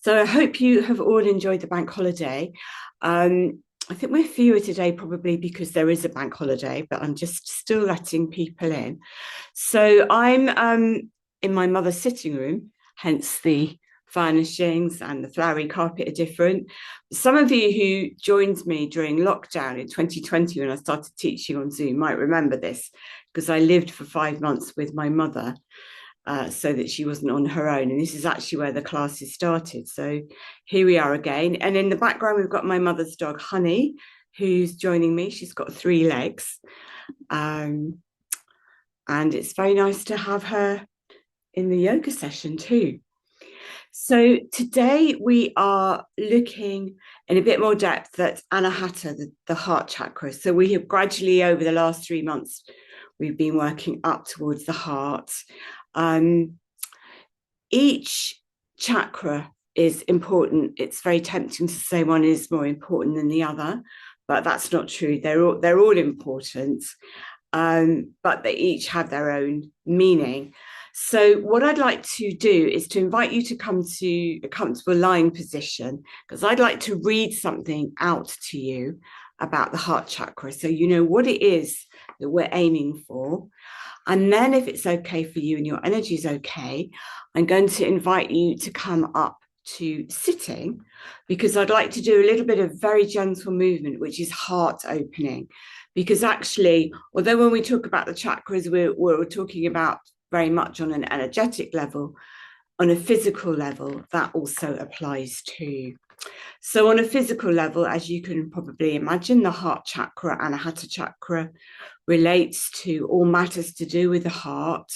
So I hope you have all enjoyed the bank holiday. I think we're fewer today probably because there is a bank holiday, but I'm just still letting people in. So I'm in my mother's sitting room, hence the furnishings and the flowery carpet are different. Some of you who joined me during lockdown in 2020 when I started teaching on Zoom might remember this because I lived for 5 months with my mother so that she wasn't on her own. And this is actually where the classes started. So here we are again. And in the background, we've got my mother's dog, Honey, who's joining me. She's got 3 legs. And it's very nice to have her in the yoga session too. So today we are looking in a bit more depth at Anahata, the heart chakra. So we have gradually, over the last 3 months, we've been working up towards the heart. Each chakra is important. It's very tempting to say one is more important than the other, but that's not true. They're all important, but they each have their own meaning. So what I'd like to do is to invite you to come to a comfortable lying position, because I'd like to read something out to you about the heart chakra, so you know what it is that we're aiming for. And then if it's okay for you and your energy is okay, I'm going to invite you to come up to sitting, because I'd like to do a little bit of very gentle movement, which is heart opening. Because actually, although when we talk about the chakras, we're talking about very much on an energetic level, on a physical level, that also applies too. So on a physical level, as you can probably imagine, the heart chakra, Anahata chakra, relates to all matters to do with the heart,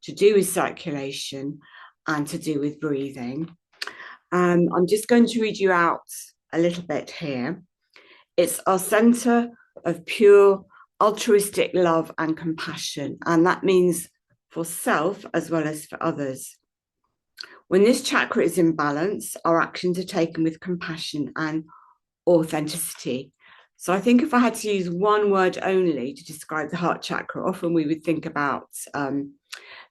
to do with circulation, and to do with breathing. I'm just going to read you out a little bit here. It's our center of pure altruistic love and compassion, and that means for self as well as for others. When this chakra is in balance, our actions are taken with compassion and authenticity. So I think if I had to use one word only to describe the heart chakra, often we would think about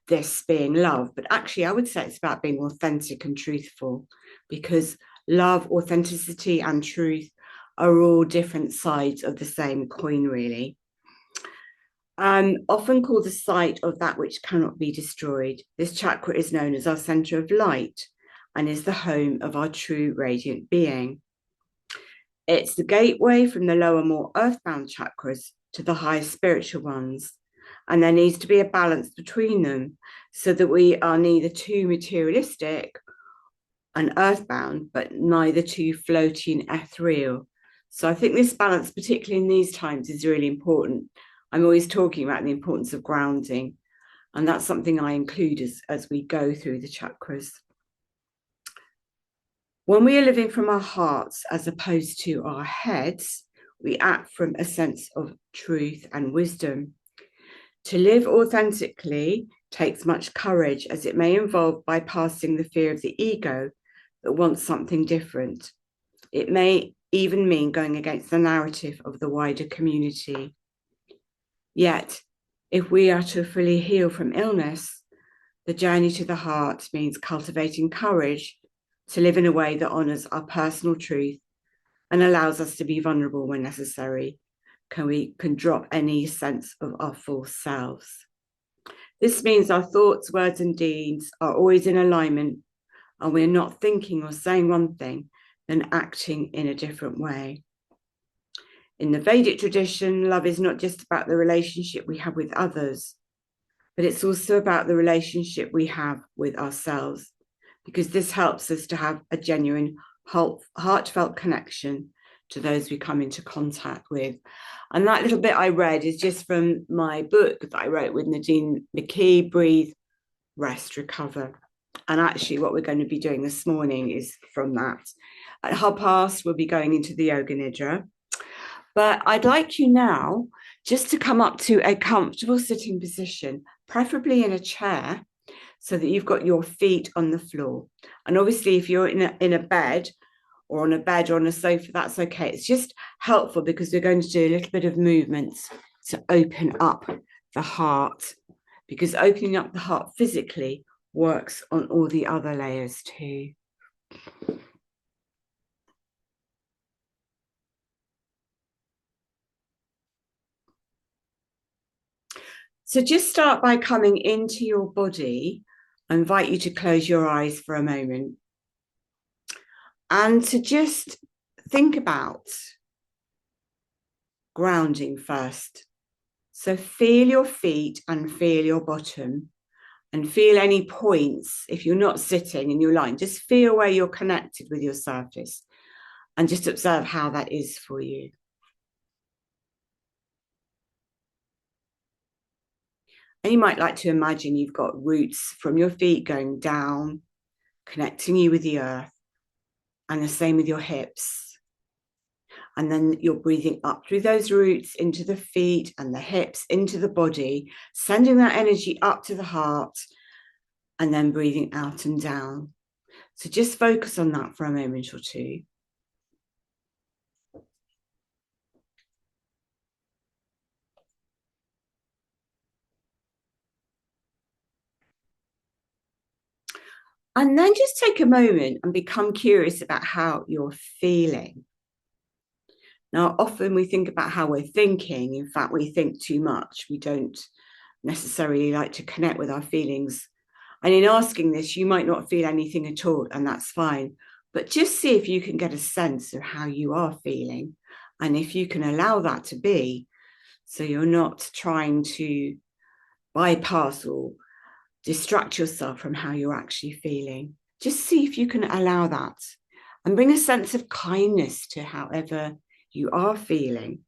this being love, but actually I would say it's about being authentic and truthful, because love, authenticity, and truth are all different sides of the same coin, really. Often called the site of that which cannot be destroyed, this chakra is known as our center of light and is the home of our true radiant being. It's the gateway from the lower, more earthbound chakras to the higher spiritual ones. And there needs to be a balance between them so that we are neither too materialistic and earthbound, but neither too floaty and ethereal. So I think this balance, particularly in these times, is really important. I'm always talking about the importance of grounding, and that's something I include as we go through the chakras. When we are living from our hearts as opposed to our heads, we act from a sense of truth and wisdom. To live authentically takes much courage, as it may involve bypassing the fear of the ego that wants something different. It may even mean going against the narrative of the wider community. Yet, if we are to fully heal from illness, the journey to the heart means cultivating courage to live in a way that honors our personal truth and allows us to be vulnerable when necessary. We can drop any sense of our false selves. This means our thoughts, words, and deeds are always in alignment, and we're not thinking or saying one thing, then acting in a different way. In the Vedic tradition, love is not just about the relationship we have with others, but it's also about the relationship we have with ourselves, because this helps us to have a genuine, heartfelt connection to those we come into contact with. And that little bit I read is just from my book that I wrote with Nadine McKee, Breathe, Rest, Recover. And actually what we're going to be doing this morning is from that. At past, we'll be going into the Yoga Nidra. But I'd like you now just to come up to a comfortable sitting position, preferably in a chair, so that you've got your feet on the floor. And obviously, if you're in a bed or on a bed or on a sofa, that's okay. It's just helpful because we're going to do a little bit of movement to open up the heart, because opening up the heart physically works on all the other layers too. So just start by coming into your body. I invite you to close your eyes for a moment and to just think about grounding first. So feel your feet and feel your bottom and feel any points. If you're not sitting and you're lying, just feel where you're connected with your surface and just observe how that is for you. And you might like to imagine you've got roots from your feet going down, connecting you with the earth, and the same with your hips. And then you're breathing up through those roots into the feet and the hips, into the body, sending that energy up to the heart, and then breathing out and down. So just focus on that for a moment or two. And then just take a moment and become curious about how you're feeling. Now, often we think about how we're thinking. In fact, we think too much. We don't necessarily like to connect with our feelings. And in asking this, you might not feel anything at all, and that's fine. But just see if you can get a sense of how you are feeling and if you can allow that to be. So you're not trying to bypass or distract yourself from how you're actually feeling. Just see if you can allow that and bring a sense of kindness to however you are feeling.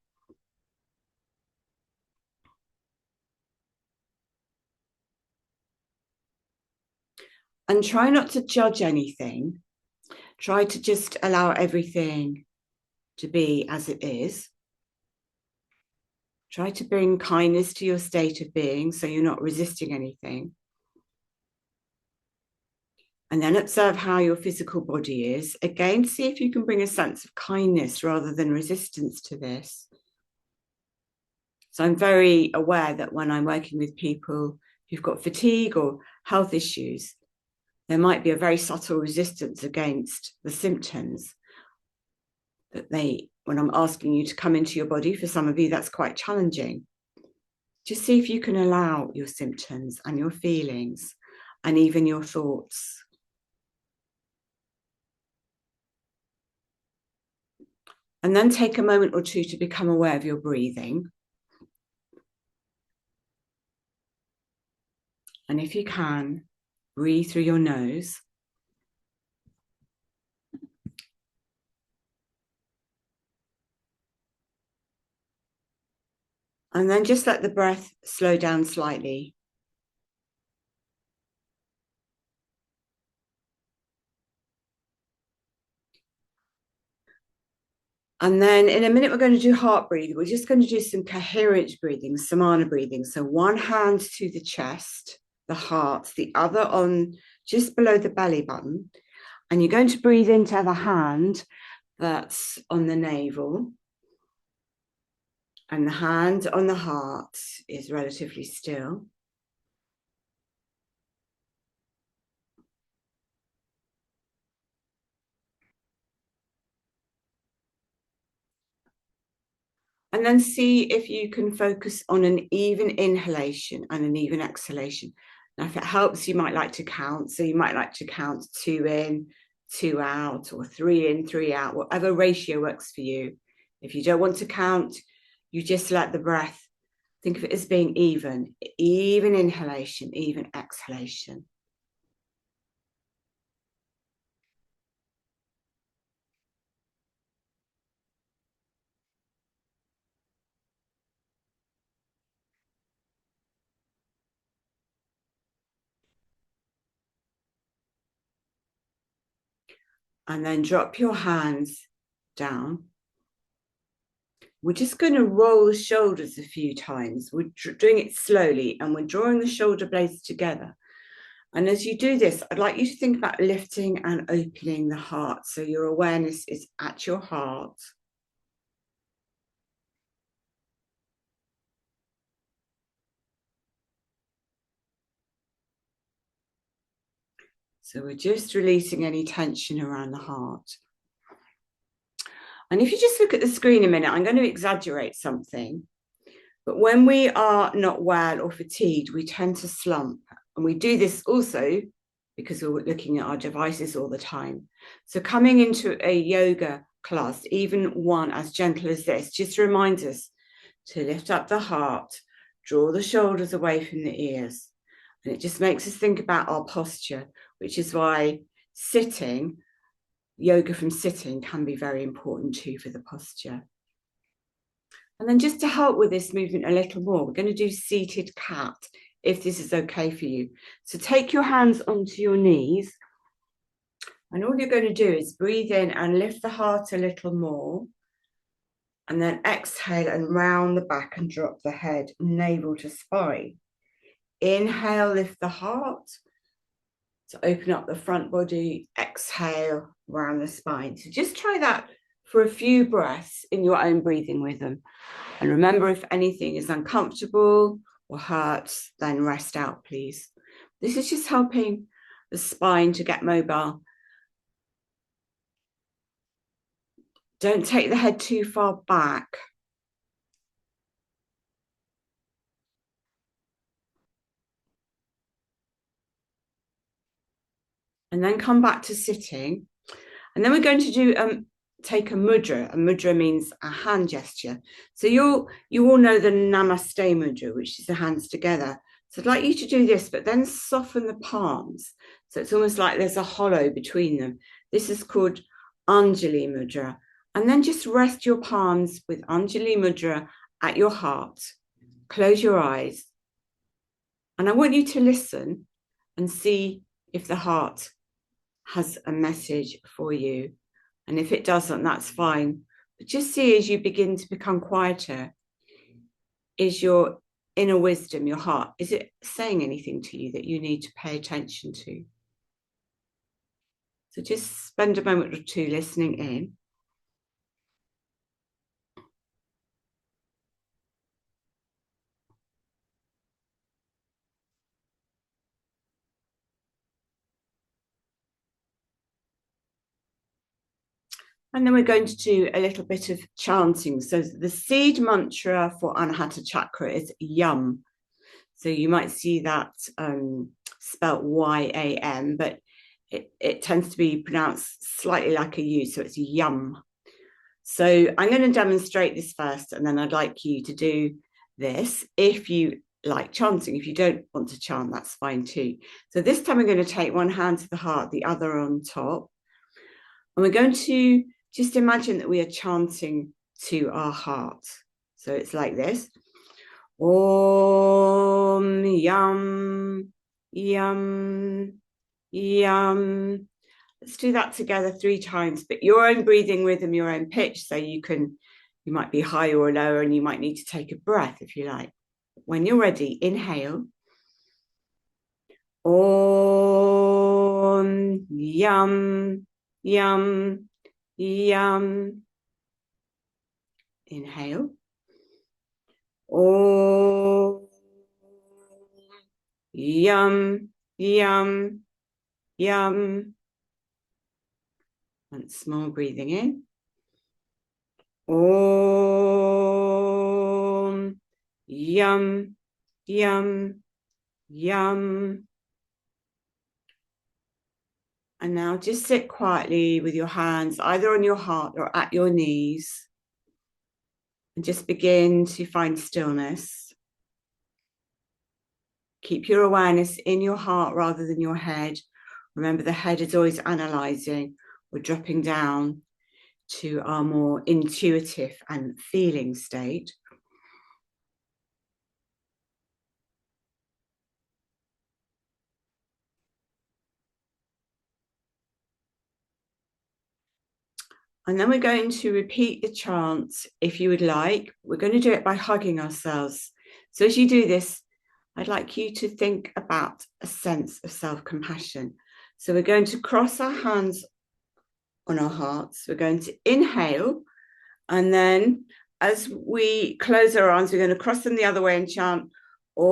And try not to judge anything. Try to just allow everything to be as it is. Try to bring kindness to your state of being so you're not resisting anything. And then observe how your physical body is. Again, see if you can bring a sense of kindness rather than resistance to this. So I'm very aware that when I'm working with people who've got fatigue or health issues, there might be a very subtle resistance against the symptoms that when I'm asking you to come into your body, for some of you, that's quite challenging. Just see if you can allow your symptoms and your feelings and even your thoughts. And then take a moment or two to become aware of your breathing. And if you can, breathe through your nose. And then just let the breath slow down slightly. And then in a minute, we're going to do heart breathing. We're just going to do some coherent breathing, samana breathing. So one hand to the chest, the heart, the other on just below the belly button. And you're going to breathe into the hand that's on the navel. And the hand on the heart is relatively still. And then see if you can focus on an even inhalation and an even exhalation. Now, if it helps, you might like to count. So you might like to count 2 in, 2 out, or 3 in, 3 out, whatever ratio works for you. If you don't want to count, you just let the breath, think of it as being even inhalation, even exhalation. And then drop your hands down. We're just going to roll the shoulders a few times. We're doing it slowly and we're drawing the shoulder blades together. And as you do this, I'd like you to think about lifting and opening the heart. So your awareness is at your heart. So So we're just releasing any tension around the heart. And if you just look at the screen a minute, I'm going to exaggerate something. But when we are not well or fatigued, we tend to slump. And we do this also because we're looking at our devices all the time. So coming into a yoga class, even one as gentle as this, just reminds us to lift up the heart, draw the shoulders away from the ears. And it just makes us think about our posture, which is why sitting, yoga from sitting, can be very important too for the posture. And then just to help with this movement a little more, we're going to do seated cat, if this is okay for you. So take your hands onto your knees. And all you're going to do is breathe in and lift the heart a little more. And then exhale and round the back and drop the head, navel to spine. Inhale, lift the heart. So open up the front body, exhale, round the spine. So just try that for a few breaths in your own breathing rhythm. And remember, if anything is uncomfortable or hurts, then rest out, please. This is just helping the spine to get mobile. Don't take the head too far back. And then come back to sitting. And then we're going to do take a mudra. A mudra means a hand gesture. So you all know the Namaste mudra, which is the hands together. So I'd like you to do this, but then soften the palms. So it's almost like there's a hollow between them. This is called Anjali mudra. And then just rest your palms with Anjali mudra at your heart. Close your eyes. And I want you to listen and see if the heart has a message for you. And if it doesn't, that's fine. But just see as you begin to become quieter, is your inner wisdom, your heart, is it saying anything to you that you need to pay attention to? So just spend a moment or two listening in. And then we're going to do a little bit of chanting. So the seed mantra for Anahata chakra is yum. So you might see that spelt Y-A-M, but it tends to be pronounced slightly like a U, so it's yum. So I'm going to demonstrate this first, and then I'd like you to do this if you like chanting. If you don't want to chant, that's fine too. So this time we're going to take one hand to the heart, the other on top. And we're going to just imagine that we are chanting to our heart. So it's like this. Om yum, yum, yum. Let's do that together 3 times, but your own breathing rhythm, your own pitch. So you might be higher or lower, and you might need to take a breath if you like. When you're ready, inhale. Om yum, yum, yum. Inhale. Om yum, yum, yum. Once more, breathing in. Om yum, yum, yum. And now just sit quietly with your hands either on your heart or at your knees. And just begin to find stillness. Keep your awareness in your heart rather than your head. Remember, the head is always analyzing. We're dropping down to our more intuitive and feeling state. And then we're going to repeat the chant if you would like. We're going to do it by hugging ourselves. So as you do this, I'd like you to think about a sense of self-compassion. So we're going to cross our hands on our hearts. We're going to inhale. And then as we close our arms, we're going to cross them the other way and chant Om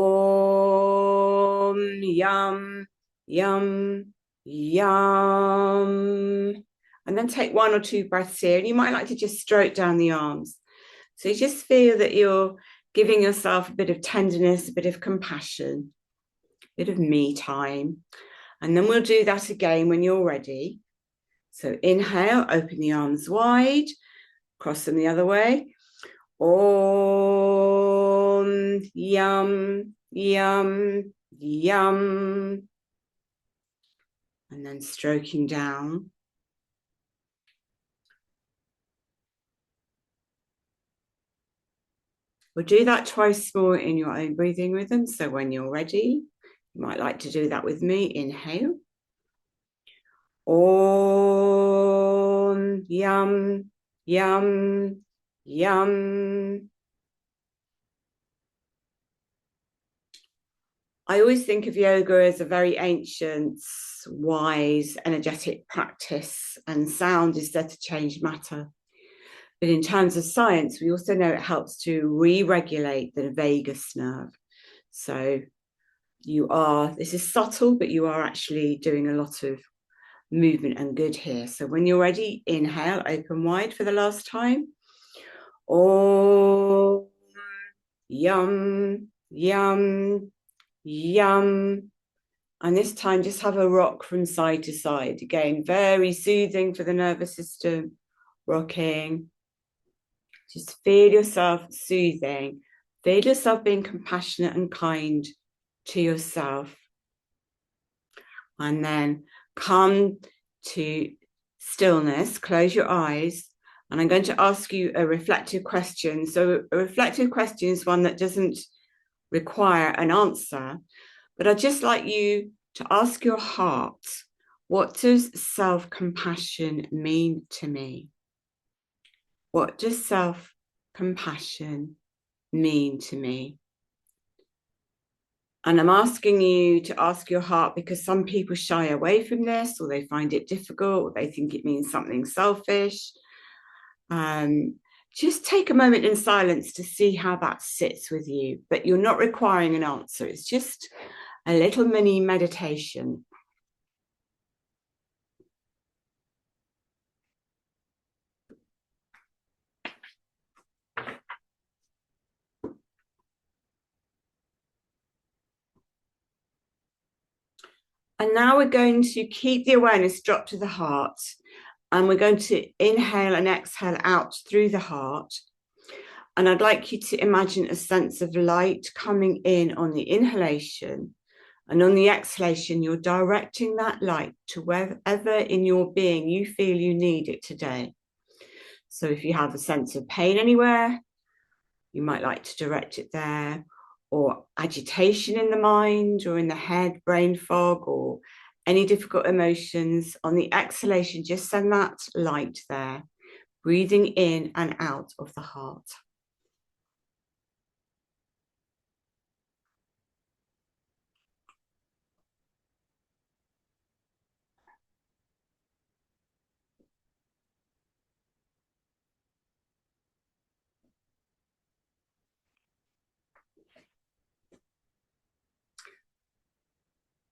Yum, Yum, Yum. And then take 1 or 2 breaths here. And you might like to just stroke down the arms. So you just feel that you're giving yourself a bit of tenderness, a bit of compassion, a bit of me time. And then we'll do that again when you're ready. So inhale, open the arms wide, cross them the other way. Om, yum, yum, yum. And then stroking down. We'll do that twice more in your own breathing rhythm. So when you're ready, you might like to do that with me. Inhale. Om, yum, yum, yum. I always think of yoga as a very ancient, wise, energetic practice, and sound is there to change matter. But in terms of science, we also know it helps to re-regulate the vagus nerve. So this is subtle, but you are actually doing a lot of movement and good here. So when you're ready, inhale, open wide for the last time. Om, yum, yum, yum. And this time, just have a rock from side to side. Again, very soothing for the nervous system, rocking. Just feel yourself soothing. Feel yourself being compassionate and kind to yourself. And then come to stillness, close your eyes, and I'm going to ask you a reflective question. So a reflective question is one that doesn't require an answer, but I'd just like you to ask your heart, what does self-compassion mean to me? What does self-compassion mean to me? And I'm asking you to ask your heart because some people shy away from this, or they find it difficult, or they think it means something selfish. Just take a moment in silence to see how that sits with you, but you're not requiring an answer. It's just a little mini meditation. And now we're going to keep the awareness drop to the heart, and we're going to inhale and exhale out through the heart. And I'd like you to imagine a sense of light coming in on the inhalation, and on the exhalation, you're directing that light to wherever in your being you feel you need it today. So if you have a sense of pain anywhere, you might like to direct it there, or agitation in the mind or in the head, brain fog, or any difficult emotions. On the exhalation, just send that light there, breathing in and out of the heart.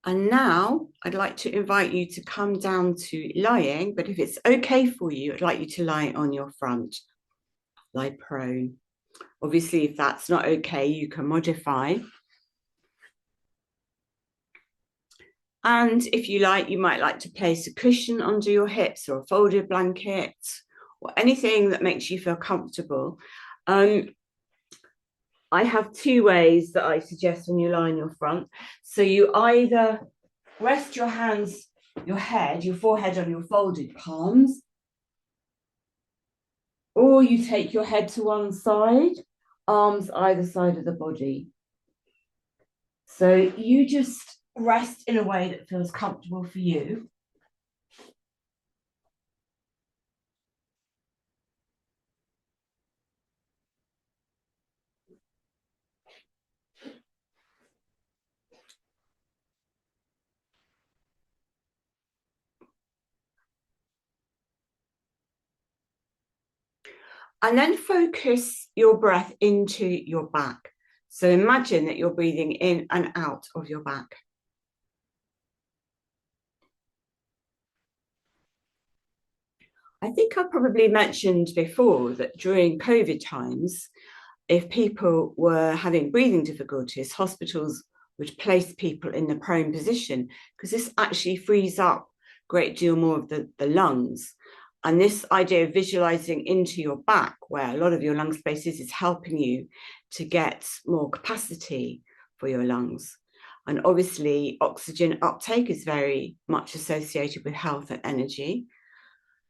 And now I'd like to invite you to come down to lying, but if it's okay for you, I'd like you to lie on your front, lie prone. Obviously, if that's not okay, you can modify. And if you like, you might like to place a cushion under your hips or a folded blanket or anything that makes you feel comfortable. I have 2 ways that I suggest when you lie on your front. So you either rest your hands, your forehead on your folded palms, or you take your head to one side, arms either side of the body. So you just rest in a way that feels comfortable for you. And then focus your breath into your back. So imagine that you're breathing in and out of your back. I think I probably mentioned before that during COVID times, if people were having breathing difficulties, hospitals would place people in the prone position because this actually frees up a great deal more of the lungs. And this idea of visualizing into your back, where a lot of your lung space is helping you to get more capacity for your lungs. And obviously, oxygen uptake is very much associated with health and energy,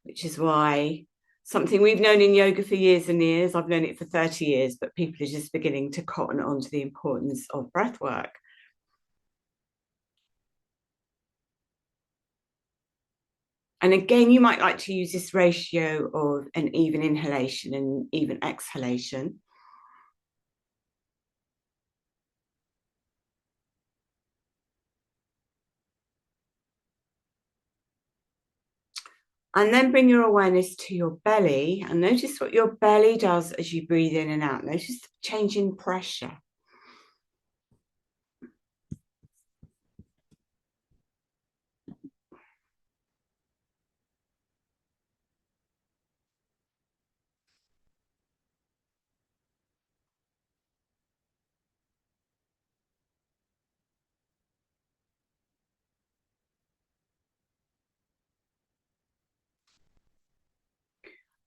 which is why something we've known in yoga for years and years, I've known it for 30 years, but people are just beginning to cotton on to the importance of breath work. And again, you might like to use this ratio of an even inhalation and even exhalation. And then bring your awareness to your belly and notice what your belly does as you breathe in and out. Notice the change in pressure.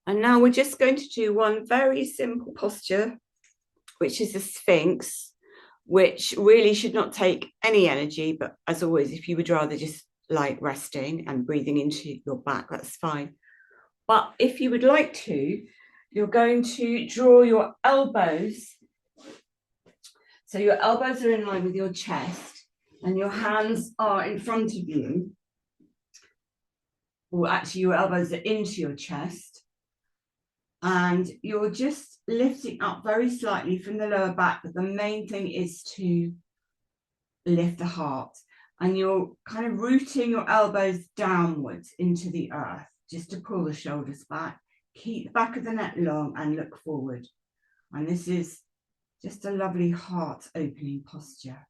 And now we're just going to do one very simple posture, which is a Sphinx, which really should not take any energy. But as always, if you would rather just like resting and breathing into your back, that's fine. But if you would like to, you're going to draw your elbows. So your elbows are in line with your chest and your hands are in front of you. Or actually, your elbows are into your chest. And you're just lifting up very slightly from the lower back. But the main thing is to lift the heart. And you're kind of rooting your elbows downwards into the earth, just to pull the shoulders back. Keep the back of the neck long and look forward. And this is just a lovely heart opening posture.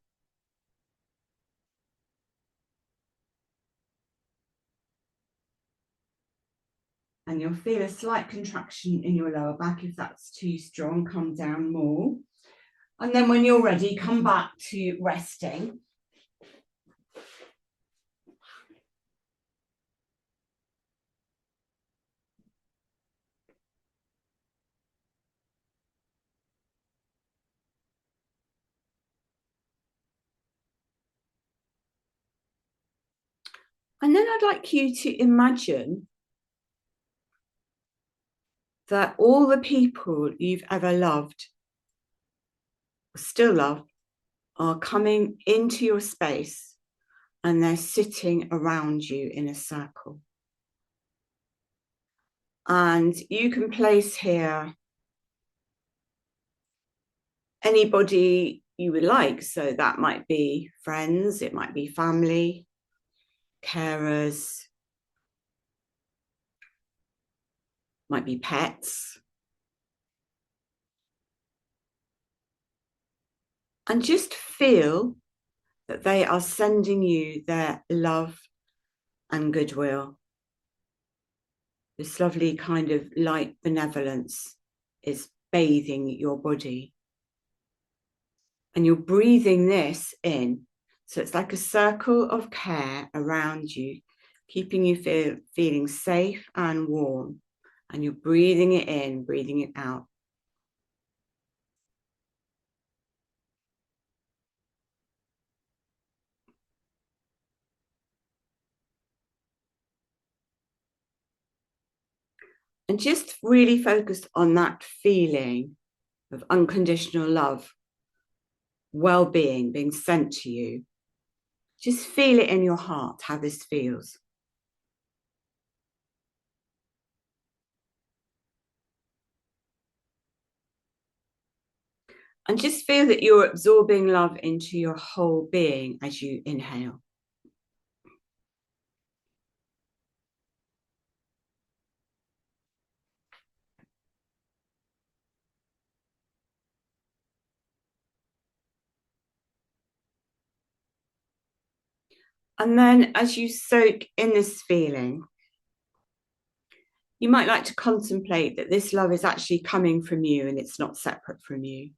And you'll feel a slight contraction in your lower back. If that's too strong, come down more. And then when you're ready, come back to resting. And then I'd like you to imagine that all the people you've ever loved, still love, are coming into your space and they're sitting around you in a circle. And you can place here anybody you would like. So that might be friends, it might be family, carers, might be pets. And just feel that they are sending you their love and goodwill. This lovely kind of light benevolence is bathing your body. And you're breathing this in. So it's like a circle of care around you, keeping you feeling safe and warm. And you're breathing it in, breathing it out. And just really focus on that feeling of unconditional love, well-being being sent to you. Just feel it in your heart, how this feels. And just feel that you're absorbing love into your whole being as you inhale. And then as you soak in this feeling, You might like to contemplate that this love is actually coming from you and it's not separate from you.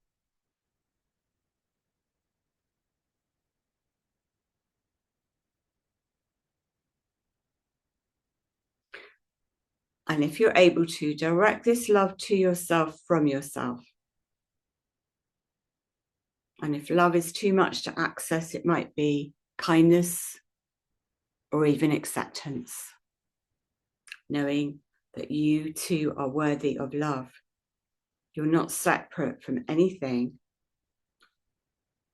And if you're able to, direct this love to yourself from yourself. And if love is too much to access, it might be kindness or even acceptance, knowing that you too are worthy of love. You're not separate from anything.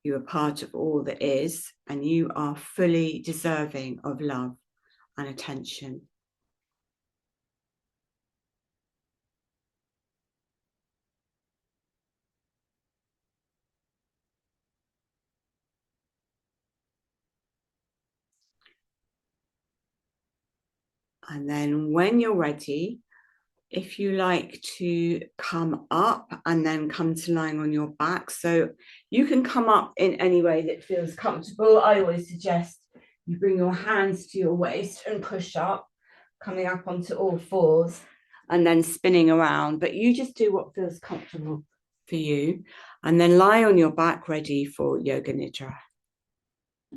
You are part of all that is, and you are fully deserving of love and attention. And then when you're ready, if you like to come up and then come to lying on your back. So you can come up in any way that feels comfortable. I always suggest you bring your hands to your waist and push up, coming up onto all fours and then spinning around. But you just do what feels comfortable for you. And then lie on your back ready for Yoga Nidra.